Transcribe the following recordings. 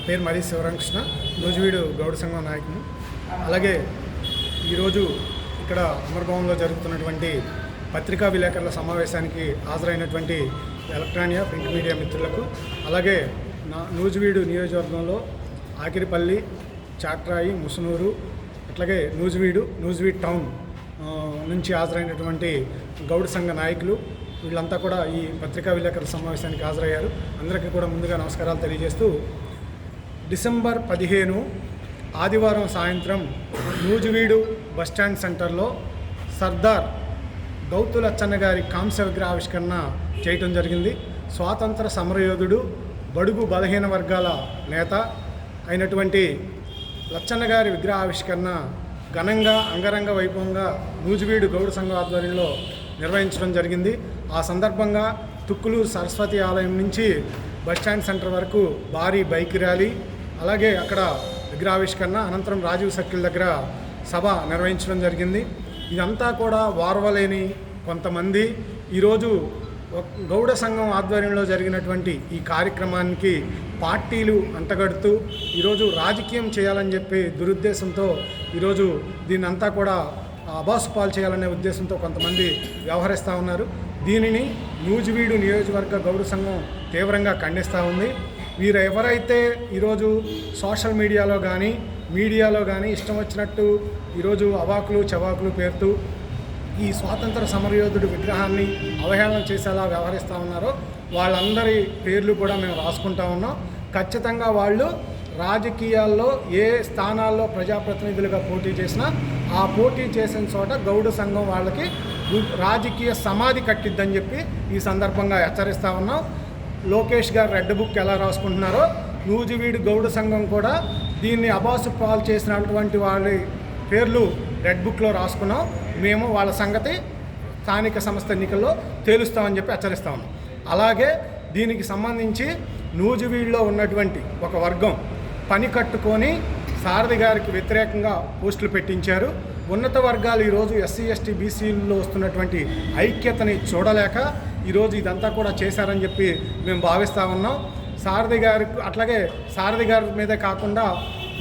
పేరు మరి శివరామకృష్ణ, నూజివీడు గౌడ సంఘం నాయకులు. అలాగే ఈరోజు ఇక్కడ అమరభవన్లో జరుగుతున్నటువంటి పత్రికా విలేకరుల సమావేశానికి హాజరైనటువంటి ఎలక్ట్రానియా ప్రింట్ మీడియా మిత్రులకు, అలాగే నూజివీడు నియోజకవర్గంలో ఆకిరిపల్లి, చాట్రాయి, ముసునూరు, అట్లాగే నూజివీడ్ టౌన్ నుంచి హాజరైనటువంటి గౌడ సంఘ నాయకులు వీళ్ళంతా కూడా ఈ పత్రికా విలేకరుల సమావేశానికి హాజరయ్యారు. అందరికీ కూడా ముందుగా నమస్కారాలు తెలియజేస్తూ, డిసెంబర్ 15 ఆదివారం సాయంత్రం నూజివీడు బస్టాండ్ సెంటర్లో సర్దార్ గౌతు లచ్చన్న గారి కాంస్య విగ్రహావిష్కరణ చేయటం జరిగింది. స్వాతంత్ర సమరయోధుడు, బడుగు బలహీన వర్గాల నేత అయినటువంటి లచ్చన్న గారి విగ్రహావిష్కరణ ఘనంగా అంగరంగ వైభవంగా నూజివీడు గౌడ సంఘం ఆధ్వర్యంలో నిర్వహించడం జరిగింది. ఆ సందర్భంగా తుక్కులూరు సరస్వతి ఆలయం నుంచి బస్టాండ్ సెంటర్ వరకు భారీ బైక్ ర్యాలీ, అలాగే అక్కడ విగ్రహావిష్కరణ అనంతరం రాజీవ్ సర్కిల్ దగ్గర సభ నిర్వహించడం జరిగింది. ఇదంతా కూడా వారవలేని కొంతమంది ఈరోజు గౌడ సంఘం ఆధ్వర్యంలో జరిగినటువంటి ఈ కార్యక్రమానికి పార్టీలు అంటగడుతూ ఈరోజు రాజకీయం చేయాలని చెప్పి దురుద్దేశంతో ఈరోజు దీన్నంతా కూడా అబాసుపాలు చేయాలనే ఉద్దేశంతో కొంతమంది వ్యవహరిస్తూ ఉన్నారు. దీనిని నూజివీడు నియోజకవర్గ గౌడ సంఘం తీవ్రంగా ఖండిస్తూ ఉంది. వీరు ఎవరైతే ఈరోజు సోషల్ మీడియాలో కానీ ఇష్టం వచ్చినట్టు ఈరోజు అవాకులు చవాకులు పేరుతూ ఈ స్వాతంత్ర సమరయోధుడి విగ్రహాన్ని అవహేళన చేసేలా వ్యవహరిస్తూ ఉన్నారో వాళ్ళందరి పేర్లు కూడా మేము రాసుకుంటా ఉన్నాం. ఖచ్చితంగా వాళ్ళు రాజకీయాల్లో ఏ స్థానాల్లో ప్రజాప్రతినిధులుగా పోటీ చేసినా ఆ పోటీ చేసిన చోట గౌడ సంఘం వాళ్ళకి రాజకీయ సమాధి కట్టిద్దని చెప్పి ఈ సందర్భంగా హెచ్చరిస్తూ ఉన్నాం. లోకేష్ గారు రెడ్ బుక్ ఎలా రాసుకుంటున్నారో నూజివీడు గౌడ సంఘం కూడా దీన్ని అబాసు పాలు చేసినటువంటి వాళ్ళ పేర్లు రెడ్ బుక్లో రాసుకున్నాం. మేము వాళ్ళ సంగతి స్థానిక సంస్థ ఎన్నికల్లో తేలుస్తామని చెప్పి హెచ్చరిస్తా ఉన్నాం. అలాగే దీనికి సంబంధించి నూజివీడులో ఉన్నటువంటి ఒక వర్గం పని కట్టుకొని సారథి గారికి వ్యతిరేకంగా పోస్టులు పెట్టించారు. ఉన్నత వర్గాలు ఈరోజు ఎస్సీ ఎస్టీ బీసీల్లో వస్తున్నటువంటి ఐక్యతని చూడలేక ఈరోజు ఇదంతా కూడా చేశారని చెప్పి మేము భావిస్తూ ఉన్నాం. సారథి గారికి అట్లాగే సారథి గారి మీదే కాకుండా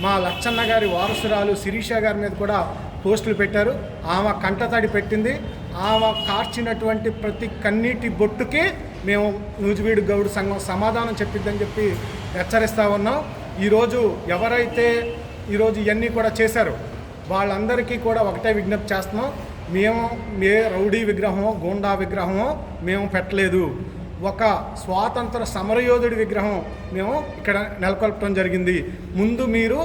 మా లచ్చన్న గారి వారసురాలు శిరీష గారి మీద కూడా పోస్టులు పెట్టారు. ఆమె కంటతడి పెట్టింది. ఆమె కార్చినటువంటి ప్రతి కన్నీటి బొట్టుకి మేము నూజివీడు గౌడ సంఘం సమాధానం చెప్పిద్దని చెప్పి హెచ్చరిస్తూ ఉన్నాం. ఈరోజు ఎవరైతే ఈరోజు ఇవన్నీ కూడా చేశారో వాళ్ళందరికీ కూడా ఒకటే విజ్ఞప్తి చేస్తున్నాం. మేము ఏ రౌడీ విగ్రహమో గూండా విగ్రహమో మేము పెట్టలేదు. ఒక స్వాతంత్ర సమరయోధుడి విగ్రహం మేము ఇక్కడ నెలకొల్పడం జరిగింది. ముందు మీరు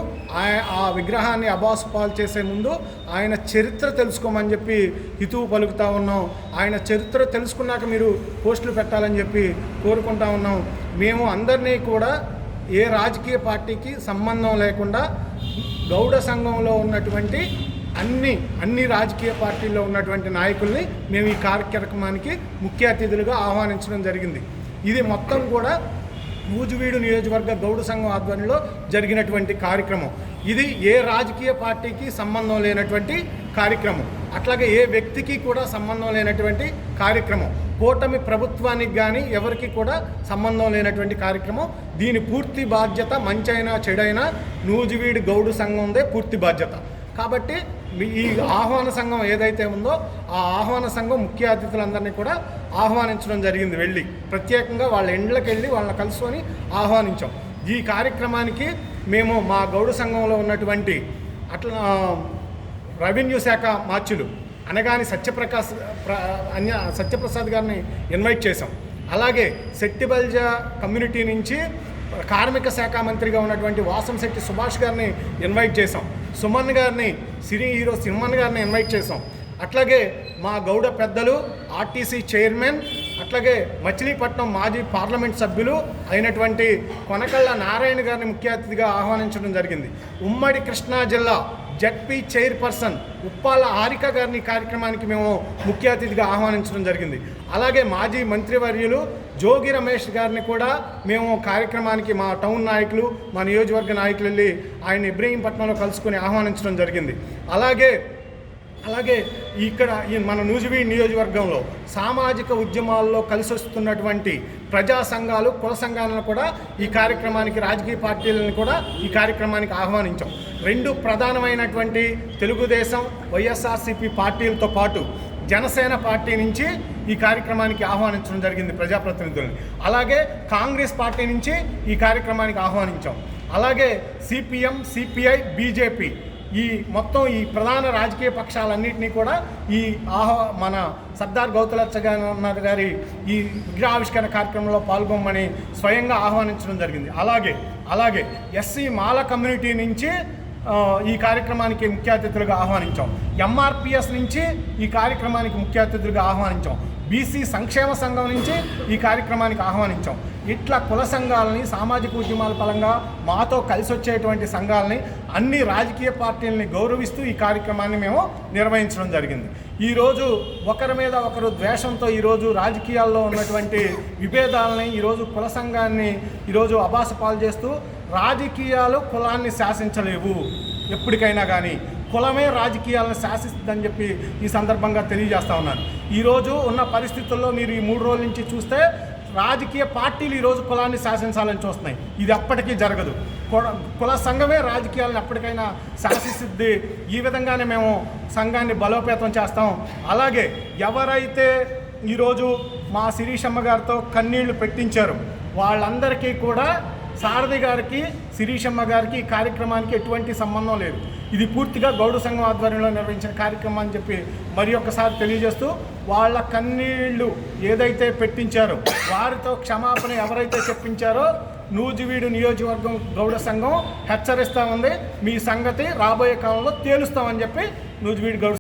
ఆ విగ్రహాన్ని అబాసుపాలు చేసే ముందు ఆయన చరిత్ర తెలుసుకోమని చెప్పి హితువు పలుకుతూ ఉన్నాం. ఆయన చరిత్ర తెలుసుకున్నాక మీరు పోస్టులు పెట్టాలని చెప్పి కోరుకుంటా ఉన్నాం. మేము అందరినీ కూడా ఏ రాజకీయ పార్టీకి సంబంధం లేకుండా గౌడ సంఘంలో ఉన్నటువంటి అన్ని రాజకీయ పార్టీల్లో ఉన్నటువంటి నాయకుల్ని మేము ఈ కార్యక్రమానికి ముఖ్య అతిథులుగా ఆహ్వానించడం జరిగింది. ఇది మొత్తం కూడా నూజివీడు నియోజకవర్గ గౌడ సంఘం ఆధ్వర్యంలో జరిగినటువంటి కార్యక్రమం. ఇది ఏ రాజకీయ పార్టీకి సంబంధం లేనటువంటి కార్యక్రమం, అట్లాగే ఏ వ్యక్తికి కూడా సంబంధం లేనటువంటి కార్యక్రమం, కూటమి ప్రభుత్వానికి కానీ ఎవరికి కూడా సంబంధం లేనటువంటి కార్యక్రమం. దీని పూర్తి బాధ్యత మంచైనా చెడైనా నూజివీడు గౌడ సంఘందే పూర్తి బాధ్యత. కాబట్టి ఈ ఆహ్వాన సంఘం ఏదైతే ఉందో ఆ ఆహ్వాన సంఘం ముఖ్య అతిథులందరినీ కూడా ఆహ్వానించడం జరిగింది. వెళ్ళి ప్రత్యేకంగా వాళ్ళ ఇండ్లకి వెళ్ళి వాళ్ళని కలుసుకొని ఆహ్వానించాం. ఈ కార్యక్రమానికి మేము మా గౌడ సంఘంలో ఉన్నటువంటి రెవెన్యూ శాఖ మార్చులు అనగాని సత్యప్రసాద్ గారిని ఇన్వైట్ చేశాం. అలాగే శెట్టిబల్జ కమ్యూనిటీ నుంచి కార్మిక శాఖ మంత్రిగా ఉన్నటువంటి వాసంశెట్టి సుభాష్ గారిని ఇన్వైట్ చేశాం. సుమన్ గారిని సినీ హీరో సుమన్ గారిని ఇన్వైట్ చేశాం. అట్లాగే మా గౌడ పెద్దలు ఆర్టీసీ చైర్మన్, అట్లాగే మచిలీపట్నం మాజీ పార్లమెంట్ సభ్యులు అయినటువంటి కొనకళ్ళ నారాయణ గారిని ముఖ్య అతిథిగా ఆహ్వానించడం జరిగింది. ఉమ్మడి కృష్ణా జిల్లా జడ్పీ చైర్పర్సన్ ఉప్పాల హారిక గారిని కార్యక్రమానికి మేము ముఖ్య అతిథిగా ఆహ్వానించడం జరిగింది. అలాగే మాజీ మంత్రివర్యులు జోగి రమేష్ గారిని కూడా మేము కార్యక్రమానికి మా టౌన్ నాయకులు మా నియోజకవర్గ నాయకులు వెళ్ళి ఆయన ఇబ్రహీంపట్నంలో కలుసుకొని ఆహ్వానించడం జరిగింది. అలాగే ఇక్కడ మన నూజివీడు నియోజకవర్గంలో సామాజిక ఉద్యమాల్లో కలిసి వస్తున్నటువంటి ప్రజా సంఘాలు, కుల సంఘాలను కూడా ఈ కార్యక్రమానికి, రాజకీయ పార్టీలను కూడా ఈ కార్యక్రమానికి ఆహ్వానించాం. రెండు ప్రధానమైనటువంటి తెలుగుదేశం, వైఎస్ఆర్సీపీ పార్టీలతో పాటు జనసేన పార్టీ నుంచి ఈ కార్యక్రమానికి ఆహ్వానించడం జరిగింది ప్రజాప్రతినిధులను. అలాగే కాంగ్రెస్ పార్టీ నుంచి ఈ కార్యక్రమానికి ఆహ్వానించాం. అలాగే సిపిఎం, సిపిఐ, బీజేపీ ఈ మొత్తం ఈ ప్రధాన రాజకీయ పక్షాలన్నింటినీ కూడా ఈ మన సర్దార్ గౌతులచ్చ గారి ఈ విగ్రహావిష్కరణ కార్యక్రమంలో పాల్గొమ్మని స్వయంగా ఆహ్వానించడం జరిగింది. అలాగే ఎస్సీ మాల కమ్యూనిటీ నుంచి ఈ కార్యక్రమానికి ముఖ్య అతిథులుగా ఆహ్వానించాం. ఎంఆర్పిఎస్ నుంచి ఈ కార్యక్రమానికి ముఖ్య అతిథులుగా ఆహ్వానించాం. బీసీ సంక్షేమ సంఘం నుంచి ఈ కార్యక్రమానికి ఆహ్వానించాం. ఇట్లా కుల సంఘాలని, సామాజిక ఉద్యమాల పరంగా మాతో కలిసి వచ్చేటువంటి సంఘాలని, అన్ని రాజకీయ పార్టీలని గౌరవిస్తూ ఈ కార్యక్రమాన్ని మేము నిర్వహించడం జరిగింది. ఈరోజు ఒకరి మీద ఒకరు ద్వేషంతో ఈరోజు రాజకీయాల్లో ఉన్నటువంటి విభేదాలని, ఈరోజు కుల సంఘాన్ని ఈరోజు అబాసపాలు చేస్తూ, రాజకీయాలు కులాన్ని శాసించలేవు. ఎప్పటికైనా కానీ కులమే రాజకీయాలను శాసిస్తుందని చెప్పి ఈ సందర్భంగా తెలియజేస్తా ఉన్నాను. ఈరోజు ఉన్న పరిస్థితుల్లో మీరు ఈ 3 రోజుల నుంచి చూస్తే రాజకీయ పార్టీలు ఈరోజు కులాన్ని శాసించాలని చూస్తున్నాయి. ఇది ఎప్పటికీ జరగదు. కుల సంఘమే రాజకీయాలను ఎప్పటికైనా శాసిస్తుంది. ఈ విధంగానే మేము సంఘాన్ని బలోపేతం చేస్తాం. అలాగే ఎవరైతే ఈరోజు మా శిరీషమ్మ గారితో కన్నీళ్లు పెట్టించారో వాళ్ళందరికీ కూడా సారథి గారికి, శిరీషమ్మ గారికి ఈ కార్యక్రమానికి ఎటువంటి సంబంధం లేదు. ఇది పూర్తిగా గౌడ సంఘం ఆధ్వర్యంలో నిర్వహించిన కార్యక్రమం అని చెప్పి మరి ఒక్కసారి తెలియజేస్తూ, వాళ్ళ కన్నీళ్లు ఏదైతే పెట్టించారో వారితో క్షమాపణ ఎవరైతే చెప్పించారో నూజివీడు నియోజకవర్గం గౌడ సంఘం హెచ్చరిస్తూ ఉంది. మీ సంగతి రాబోయే కాలంలో తేలుస్తామని చెప్పి నూజివీడు గౌడ